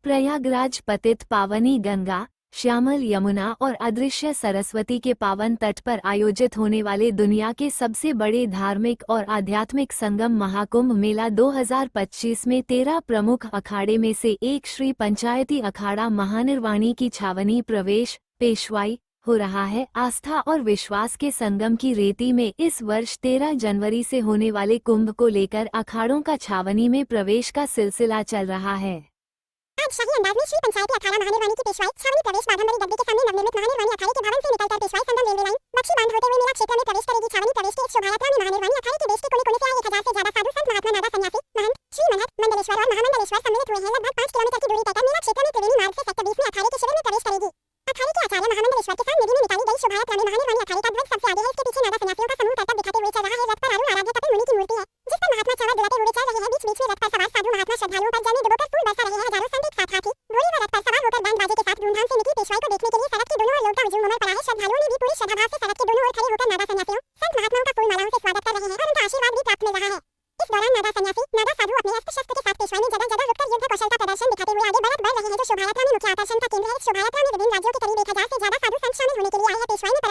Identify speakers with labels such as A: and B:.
A: प्रयागराज पतित पावनी गंगा, श्यामल यमुना और अदृश्य सरस्वती के पावन तट पर आयोजित होने वाले दुनिया के सबसे बड़े धार्मिक और आध्यात्मिक संगम महाकुंभ मेला 2025 में 13 प्रमुख अखाड़े में से एक श्री पंचायती अखाड़ा महानिर्वाणी की छावनी प्रवेश पेशवाई हो रहा है। आस्था और विश्वास के संगम की रेती में इस वर्ष 13 जनवरी से होने वाले कुंभ को लेकर अखाड़ों का छावनी में प्रवेश का सिलसिला चल रहा है।
B: आज शाही अंदाज में श्री पंचायती अखाड़ा महानिर्वाणी की पेशवाई छावनी प्रवेश बाघंबरी डब्बे के सामने नवनिर्मित महानिर्वाणी अखाड़े के भवन से निकलकर पेशवाई संगम रेलवे लाइन बख्शी बांध होते हुए मेला क्षेत्र में प्रवेश करेगी। छावनी प्रवेश के इस शोभायात्रा में महानिर्वाणी अखाड़े के देश के कोने कोने से आए 1000 से ज्यादा साधु संत महात्मा नागा सन्यासी महंत श्री मनहत मंडलेश्वर और महामंडलेश्वर सम्मिलित हुए हैं। लगभग 5 किलोमीटर की दूरी तय कर मेला क्षेत्र में त्रिवेणी मार्ग से सेक्टर 20 में अखाड़े के शिविर में प्रवेश करेगी। अखाड़े के आचार्य महामंडलेश्वर के सामने में निकाली गई शोभायात्रा में महानिर्वाणी अखाड़े का ध्वज सबसे आगे है। इसके पीछे नागा सन्यासियों का समूह करतब दिखाते हुए चल रहा है। रथ पर अरुण आराध्य कपिल मुनि की मूर्ति है जिस पर महात्मा चावल दुलाते हुए चल रहे हैं। बीच बीच में रथ पर सवार साधु महात्मा श्रद्धालुओं पर जल में डुबोकर फूल बरसा रहे हैं। हजारों संत एक साथ हाथी घोड़ी व रथ पर सवार होकर बैंड बाजे के साथ धूमधाम से निकली पेशवाई को देखने के लिए सड़क के दोनों ओर लोग का हुजूम उमड़ पड़ा है। श्रद्धालुओं ने भी पूरी श्रद्धाभाव से सड़क के दोनों ओर खड़े होकर नागा सन्यासियों संत महात्माओं का फूल मालाओं से स्वागत कर रहे हैं और उनका आशीर्वाद भी प्राप्त मिल रहा है। इस दौरान नागा सन्यासी नागा साधु अपने अस्त्र शस्त्र के साथ पेशवाई में जगह जगह रुककर युद्ध कौशल का प्रदर्शन दिखाते हुए आगे बढ़ रहे हैं जो शोभायात्रा में मुख्य आकर्षण का केंद्र है। इस शोभायात्रा में विभिन्न राज्यों के करीब 1000 से ज्यादा साधु संत शामिल होने के लिए आए हैं। पेशवाई में